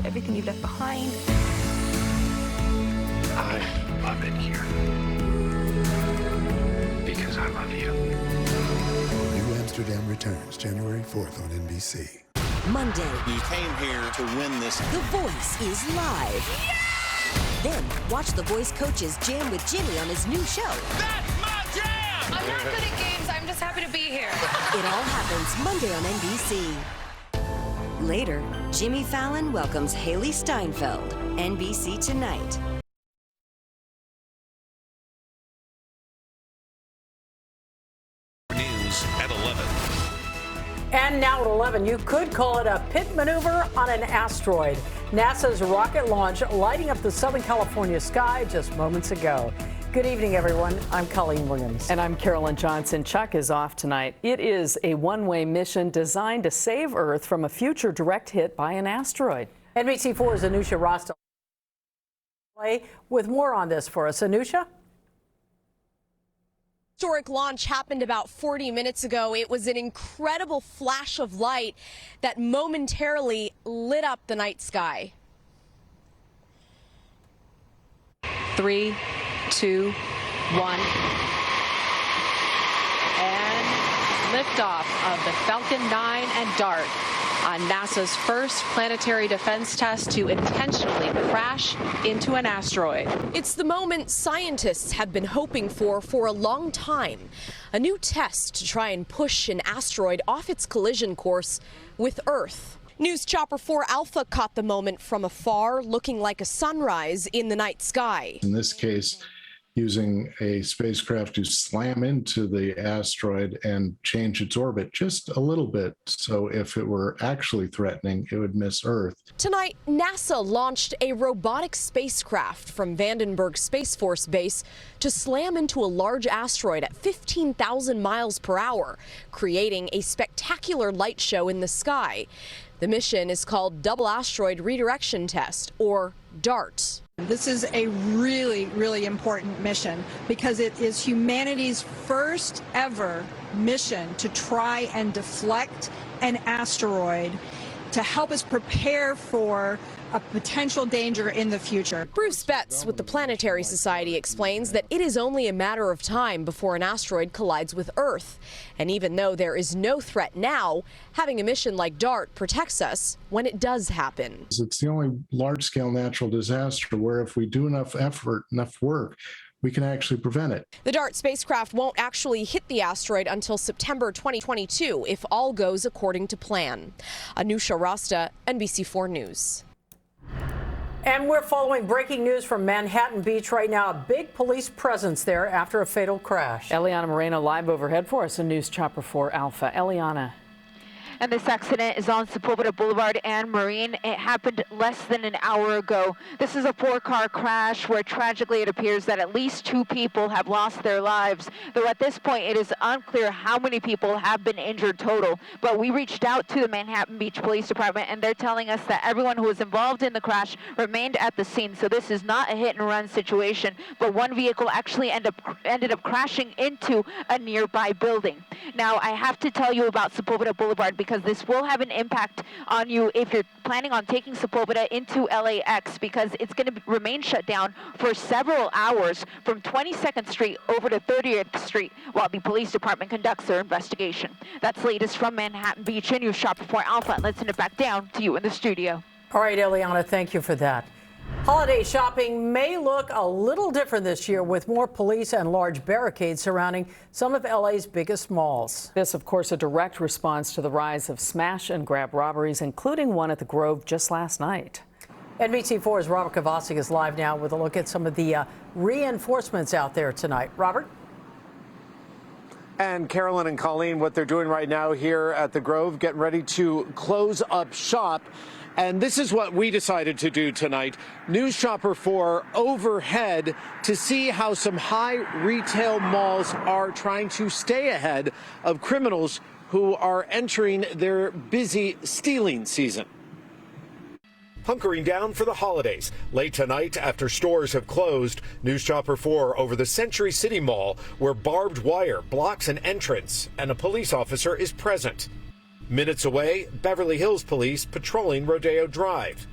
everything you've left behind. I love it here because I love you. New Amsterdam returns January 4th on NBC. Monday. You came here to win this. The Voice is live. Yeah! Then watch The Voice coaches jam with Jimmy on his new show. That's my jam! I'm not good at games. I'm just happy to be here. It all happens Monday on NBC. Later, Jimmy Fallon welcomes Haley Steinfeld. NBC Tonight. News at 11. And now at 11, you could call it a pit maneuver on an asteroid. NASA's rocket launch lighting up the Southern California sky just moments ago. Good evening, everyone. I'm Colleen Williams. And I'm Carolyn Johnson. Chuck is off tonight. It is a one-way mission designed to save Earth from a future direct hit by an asteroid. NBC4's Anusha Rasta with more on this for us. Anusha? Historic launch happened about 40 minutes ago. It was an incredible flash of light that momentarily lit up the night sky. 3, 2, 1. And liftoff of the Falcon 9 and DART on NASA's first planetary defense test to intentionally crash into an asteroid. It's the moment scientists have been hoping for a long time. A new test to try and push an asteroid off its collision course with Earth. News Chopper 4 Alpha caught the moment from afar, looking like a sunrise in the night sky. In this case, using a spacecraft to slam into the asteroid and change its orbit just a little bit, so if it were actually threatening, it would miss Earth. Tonight, NASA launched a robotic spacecraft from Vandenberg Space Force Base to slam into a large asteroid at 15,000 miles per hour, creating a spectacular light show in the sky. The mission is called Double Asteroid Redirection Test, or DART. This is a really, really important mission because it is humanity's first ever mission to try and deflect an asteroid to help us prepare for a potential danger in the future. Bruce Betts with the Planetary Society explains that it is only a matter of time before an asteroid collides with Earth. And even though there is no threat now, having a mission like DART protects us when it does happen. It's the only large-scale natural disaster where if we do enough effort, enough work, we can actually prevent it. The DART spacecraft won't actually hit the asteroid until September 2022 if all goes according to plan. Anusha Rasta, NBC4 News. And we're following breaking news from Manhattan Beach right now. A big police presence there after a fatal crash. Eliana Moreno live overhead for us in News Chopper 4 Alpha. Eliana. And this accident is on Sepulveda Boulevard and Marine. It happened less than an hour ago. This is a 4-car crash where tragically it appears that at least 2 people have lost their lives. Though at this point it is unclear how many people have been injured total. But we reached out to the Manhattan Beach Police Department and they're telling us that everyone who was involved in the crash remained at the scene. So this is not a hit and run situation, but one vehicle actually ended up crashing into a nearby building. Now I have to tell you about Sepulveda Boulevard because this will have an impact on you if you're planning on taking Sepulveda into LAX, because it's going to remain shut down for several hours from 22nd Street over to 30th Street while the police department conducts their investigation. That's the latest from Manhattan Beach and News Shopper 4 Alpha. Let's send it back down to you in the studio. All right, Eliana, thank you for that. Holiday shopping may look a little different this year with more police and large barricades surrounding some of LA's biggest malls. This, of course, a direct response to the rise of smash and grab robberies, including one at the Grove just last night. NBC4's Robert Kovacic is live now with a look at some of the reinforcements out there tonight. Robert? And Carolyn and Colleen, what they're doing right now here at the Grove, getting ready to close up shop. And this is what we decided to do tonight. News Shopper 4 overhead to see how some high retail malls are trying to stay ahead of criminals who are entering their busy stealing season. Hunkering down for the holidays. Late tonight, after stores have closed, News Chopper 4 over the Century City Mall, where barbed wire blocks an entrance and a police officer is present. Minutes away, Beverly Hills police patrolling Rodeo Drive.